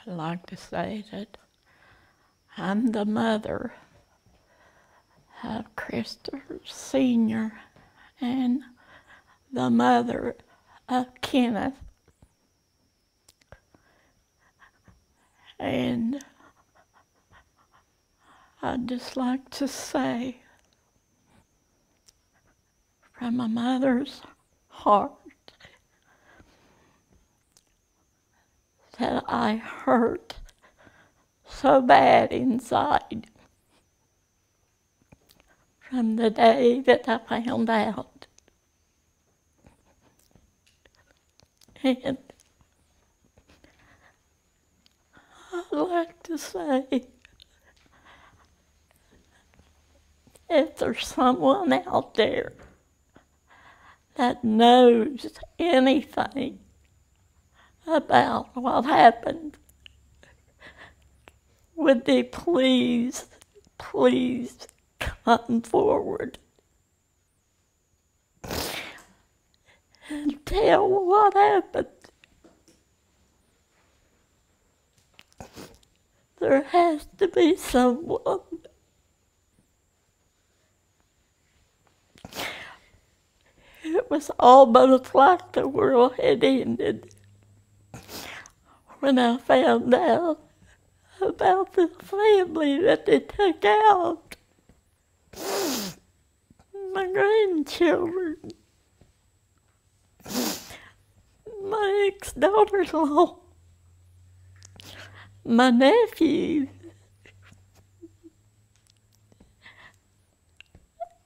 I'd like to say that I'm the mother of Christopher Sr. and the mother of Kenneth. And I'd just like to say, from a mother's heart, that I hurt so bad inside from the day that I found out. And I'd like to say, if there's someone out there that knows anything about what happened, would they please come forward and tell what happened. There has to be someone. It was almost like the world had ended when I found out about the family that they took out. My grandchildren, my ex-daughter-in-law, my nephew,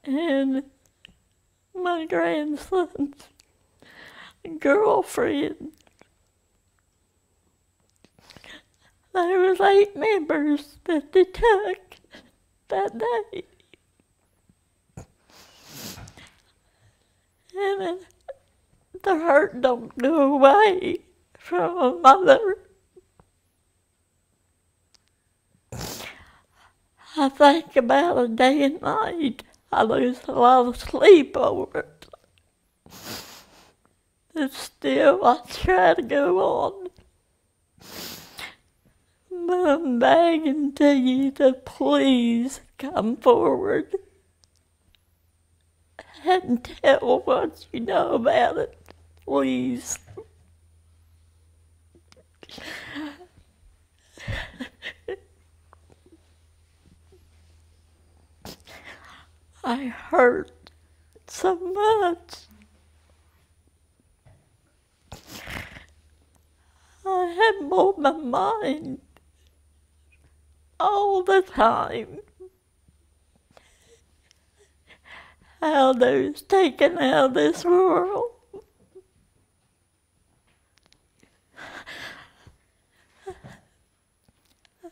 and my grandson's girlfriend. There was 8 members that they took that day. And the hurt don't go away from a mother. I think about it day and night. I lose a lot of sleep over it. But still, I try to go on. But I'm begging to you to please come forward and tell what you know about it, please. I hurt so much. I have on my mind all the time how they're taken out of this world.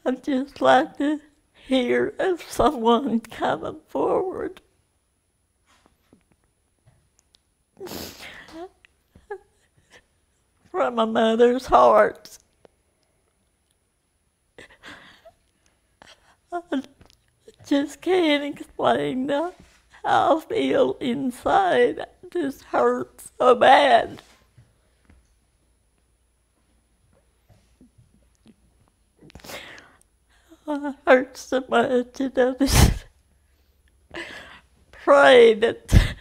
I'd just like to hear of someone coming forward. From a mother's heart. I just can't explain how I feel inside. It just hurts so bad. I hurt so much, and I just pray that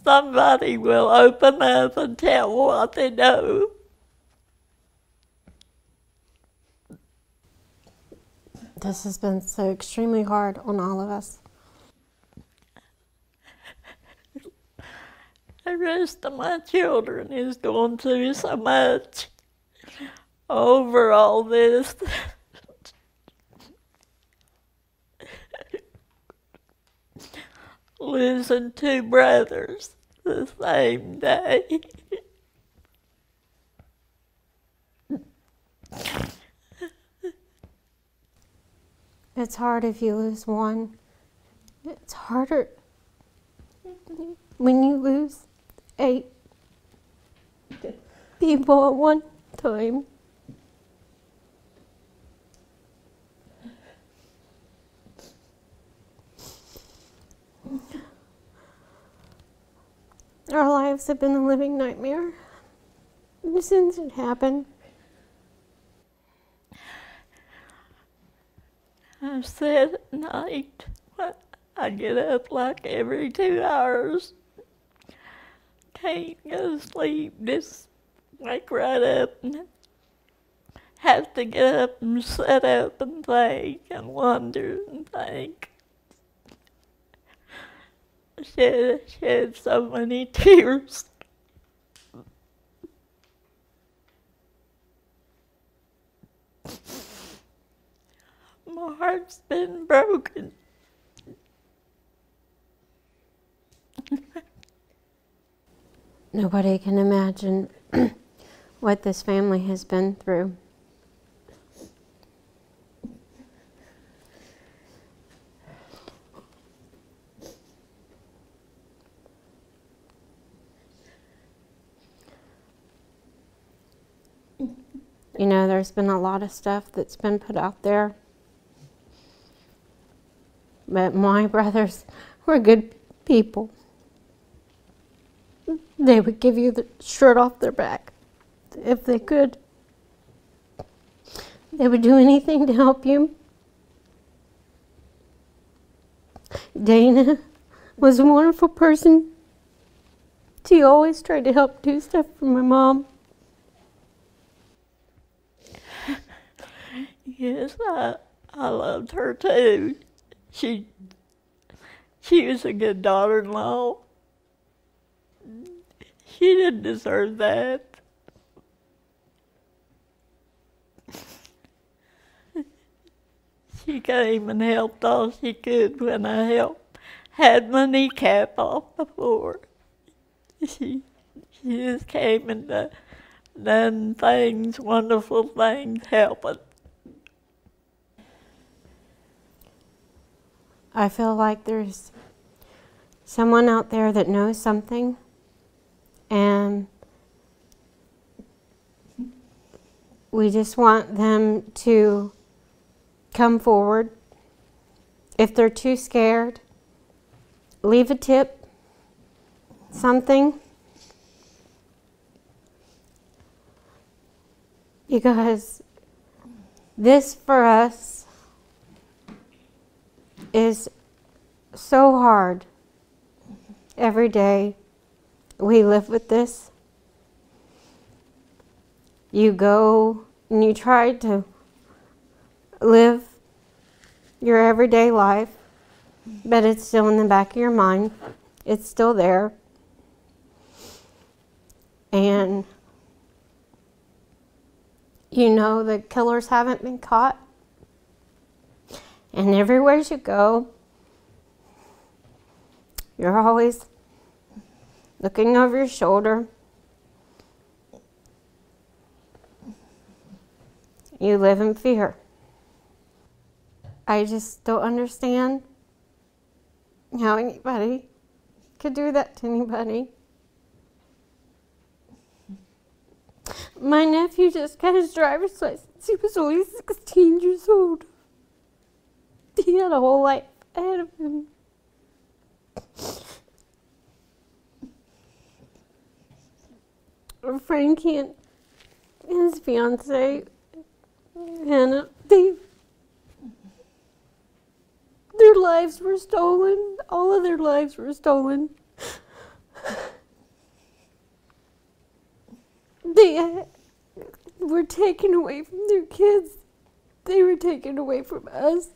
somebody will open up and tell what they know. This has been so extremely hard on all of us. The rest of my children is going through so much over all this. Losing 2 brothers the same day. It's hard if you lose one. It's harder when you lose 8 people at one time. Our lives have been a living nightmare since it happened. I said at night, I get up like every 2 hours. Can't go to sleep, just wake right up and have to get up and sit up and think and wonder and think. Shed so many tears. My heart's been broken. Nobody can imagine what this family has been through. You know, there's been a lot of stuff that's been put out there. But my brothers were good people. They would give you the shirt off their back if they could. They would do anything to help you. Dana was a wonderful person. She always tried to help do stuff for my mom. Yes, I loved her too. She was a good daughter-in-law. She didn't deserve that. She came and helped all she could when I had my kneecap off before. She just came and done things, wonderful things, helping. I feel like there's someone out there that knows something, and we just want them to come forward. If they're too scared, leave a tip, something. Because this for us is so hard. Every day we live with this. You go and you try to live your everyday life, but it's still in the back of your mind. It's still there. And you know the killers haven't been caught. And everywhere you go, you're always looking over your shoulder. You live in fear. I just don't understand how anybody could do that to anybody. My nephew just got his driver's license. He was only 16 years old. He had a whole life ahead of him. Frankie and his fiance, Hannah, their lives were stolen. All of their lives were stolen. They were taken away from their kids. They were taken away from us.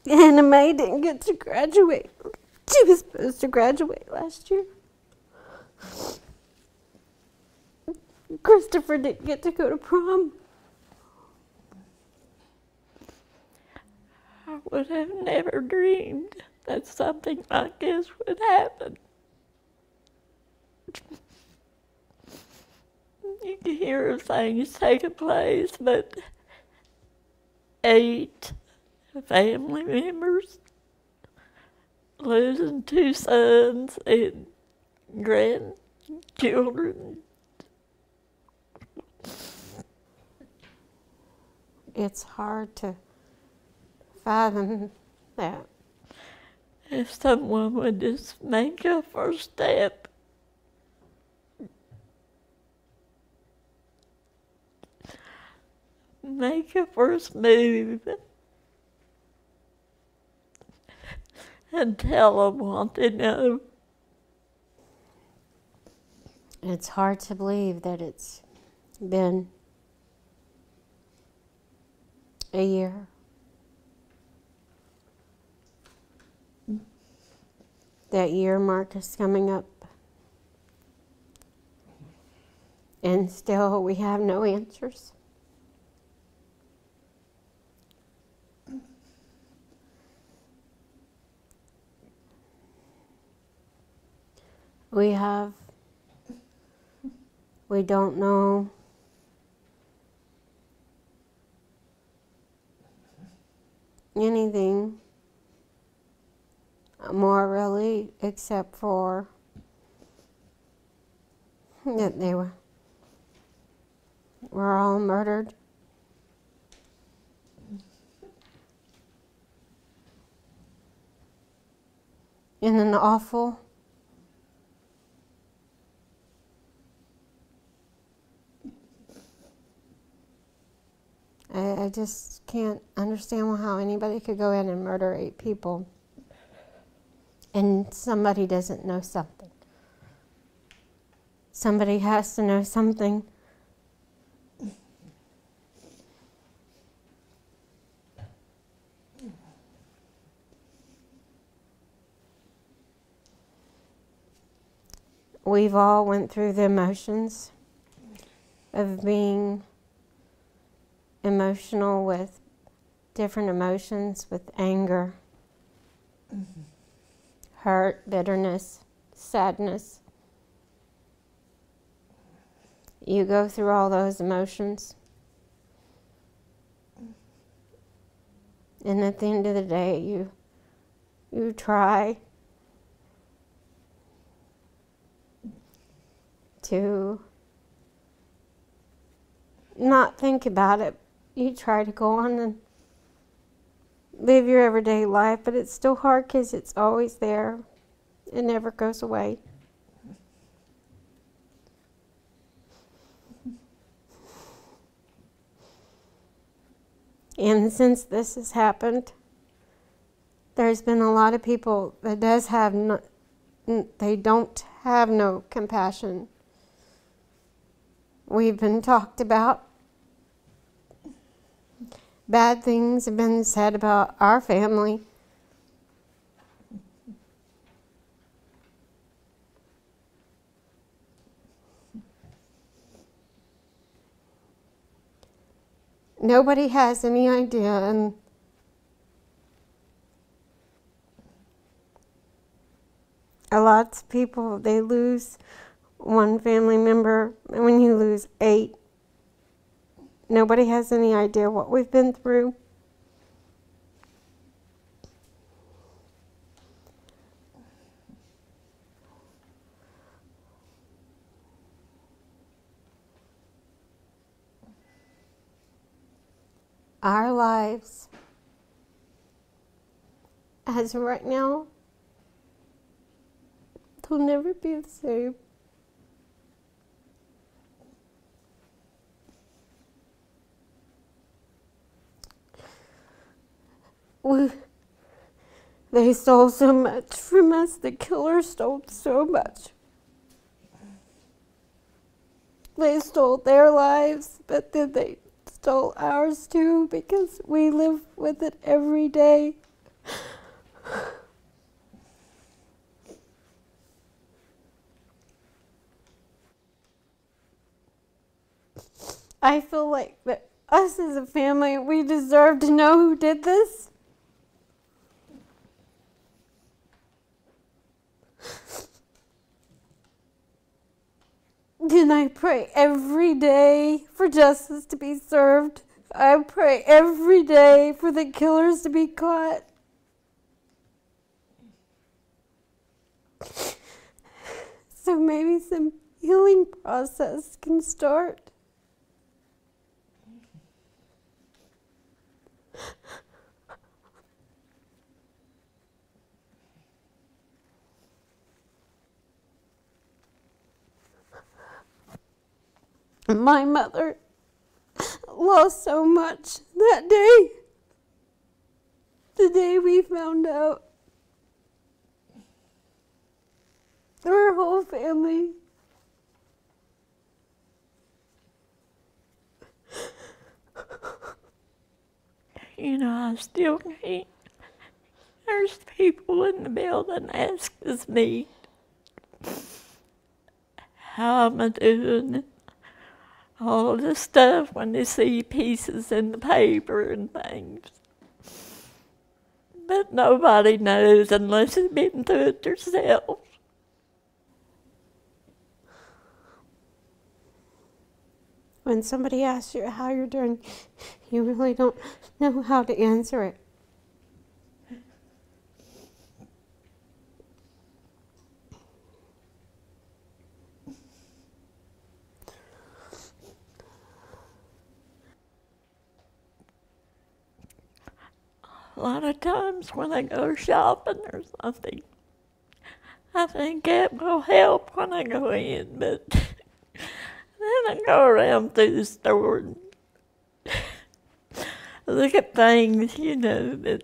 Anna Mae didn't get to graduate. She was supposed to graduate last year. Christopher didn't get to go to prom. I would have never dreamed that something like this would happen. You can hear of things taking place, but 8 family members, losing 2 sons and grandchildren. It's hard to fathom that. If someone would just make a first step, make a first move and tell them what they know. It's hard to believe that it's been a year. That year mark is coming up. And still we have no answers. We don't know anything more really, except for that they were all murdered. In an awful, I just can't understand how anybody could go in and murder 8 people and somebody doesn't know something. Somebody has to know something. We've all went through the emotions of being emotional with different emotions, with anger, hurt, bitterness, sadness. You go through all those emotions. And at the end of the day, you try to not think about it. You try to go on and live your everyday life, but it's still hard because it's always there. It never goes away. And since this has happened, there's been a lot of people that they don't have no compassion. We've been talked about. Bad things have been said about our family. Nobody has any idea, and a lot of people, they lose one family member, and when you lose 8, nobody has any idea what we've been through. Our lives, as of right now, will never be the same. They stole so much from us. The killer stole so much. They stole their lives, but then they stole ours too, because we live with it every day. I feel like that us as a family, we deserve to know who did this. And I pray every day for justice to be served. I pray every day for the killers to be caught. So maybe some healing process can start. My mother lost so much that day. The day we found out. Our whole family. You know, I still can't. There's people in the building asking me how am I doing, all this stuff when they see pieces in the paper and things. But nobody knows unless they've been through it themselves. When somebody asks you how you're doing, you really don't know how to answer it. A lot of times when I go shopping or something, I think that will help when I go in, but then I go around through the store and look at things, you know, that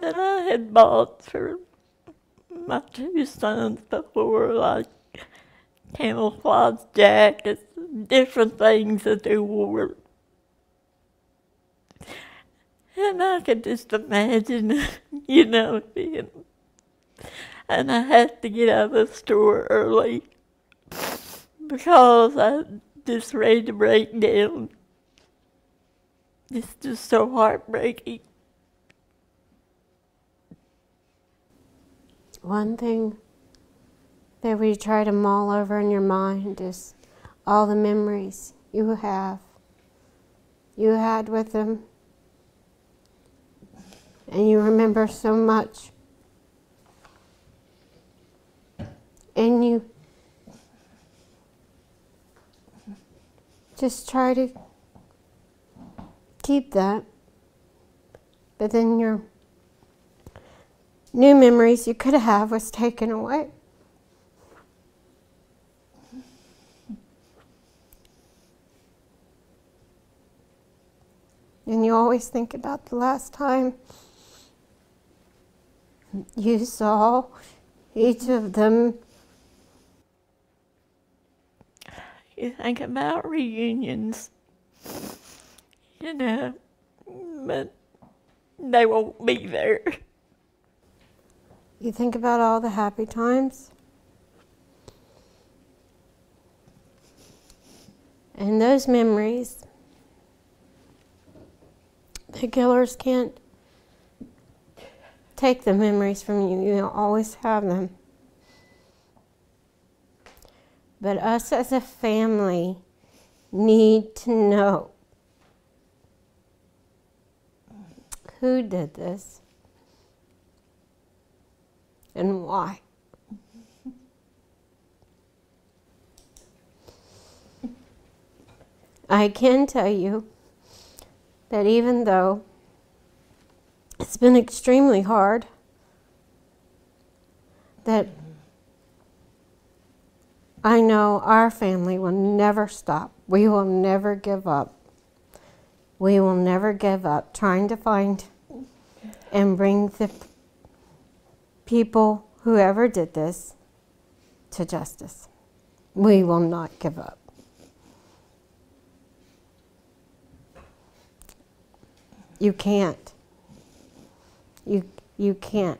I had bought for my two sons before, like camouflage jackets, different things that they wore. And I could just imagine, you know, being, and I had to get out of the store early because I just ready to break down. It's just so heartbreaking. One thing that we try to mull over in your mind is all the memories you had with them. And you remember so much. And you just try to keep that. But then your new memories you could have was taken away. And you always think about the last time you saw each of them. You think about reunions, you know, but they won't be there. You think about all the happy times. And those memories, the killers can't take the memories from you. You'll always have them. But us as a family need to know who did this and why. I can tell you that even though it's been extremely hard, that I know our family will never stop. We will never give up. We will never give up trying to find and bring the people, whoever did this, to justice. We will not give up. You can't. You can't.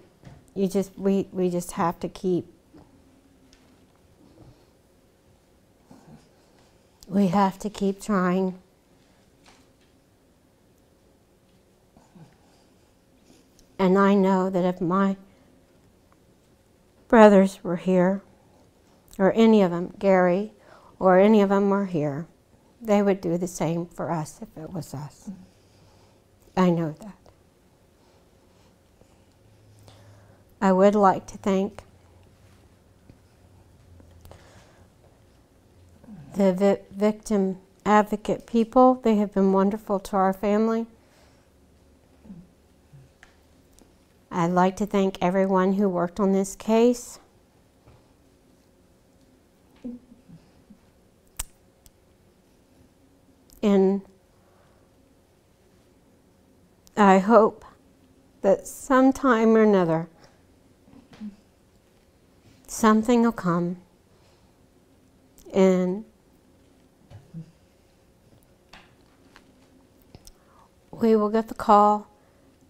We just have to keep. We have to keep trying. And I know that if my brothers were here, or any of them, Gary, or any of them were here, they would do the same for us if it was us. I know that. I would like to thank the victim advocate people. They have been wonderful to our family. I'd like to thank everyone who worked on this case. And I hope that sometime or another, something will come and we will get the call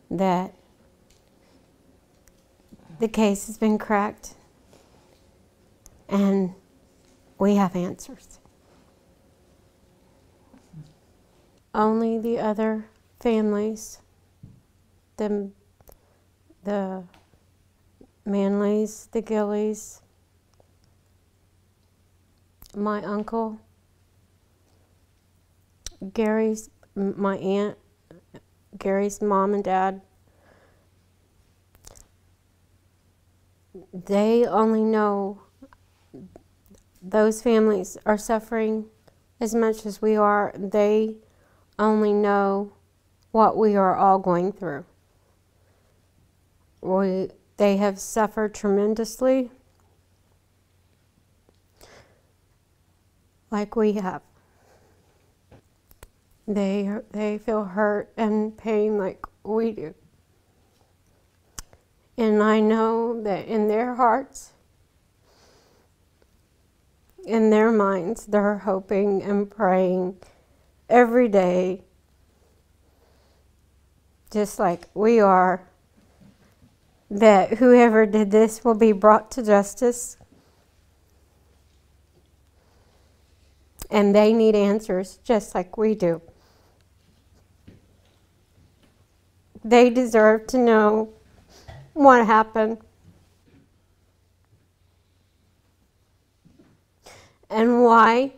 that the case has been cracked and we have answers. Only the other families, the Manleys, the Gillies, my uncle, my aunt, Gary's mom and dad, they only know those families are suffering as much as we are. They only know what we are all going through. They have suffered tremendously, like we have. They feel hurt and pain like we do. And I know that in their hearts, in their minds, they're hoping and praying every day, just like we are, that whoever did this will be brought to justice. And they need answers just like we do. They deserve to know what happened and why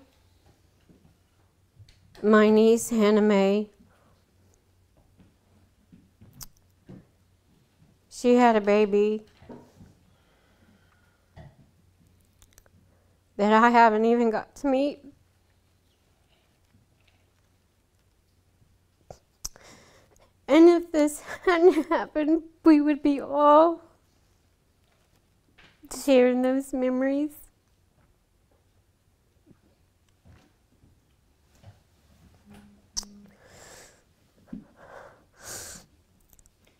my niece Hannah Mae, she had a baby that I haven't even got to meet. And if this hadn't happened, we would be all sharing those memories.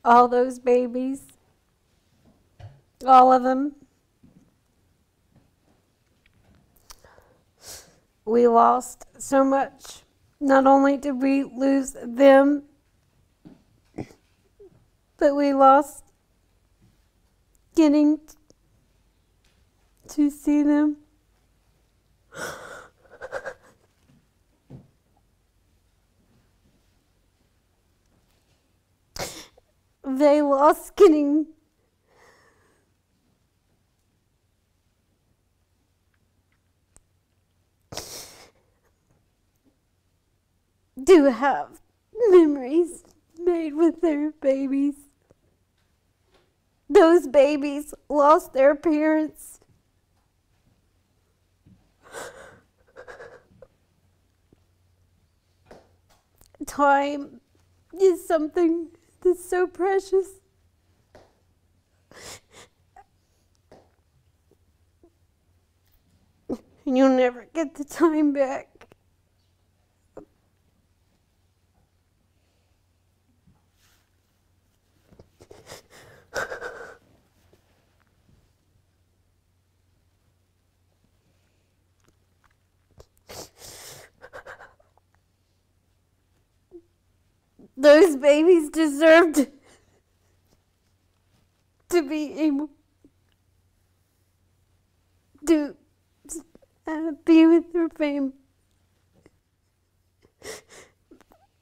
All those babies, all of them. We lost so much. Not only did we lose them, but we lost getting to see them. They lost getting to have memories made with their babies. Those babies lost their parents. Time is something that's so precious. And you'll never get the time back. Those babies deserved to be able to be with their family.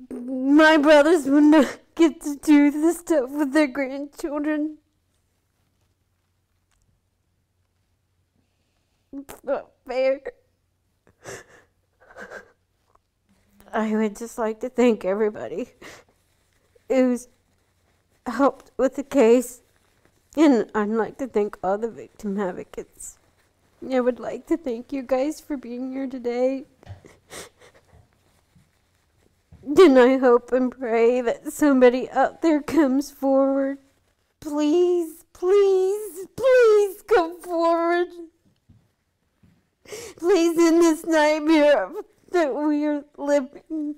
My brothers would not get to do this stuff with their grandchildren. It's not fair. I would just like to thank everybody who's helped with the case, and I'd like to thank all the victim advocates. I would like to thank you guys for being here today. And I hope and pray that somebody out there comes forward. Please, please, please come forward. Please end this nightmare of that we are living.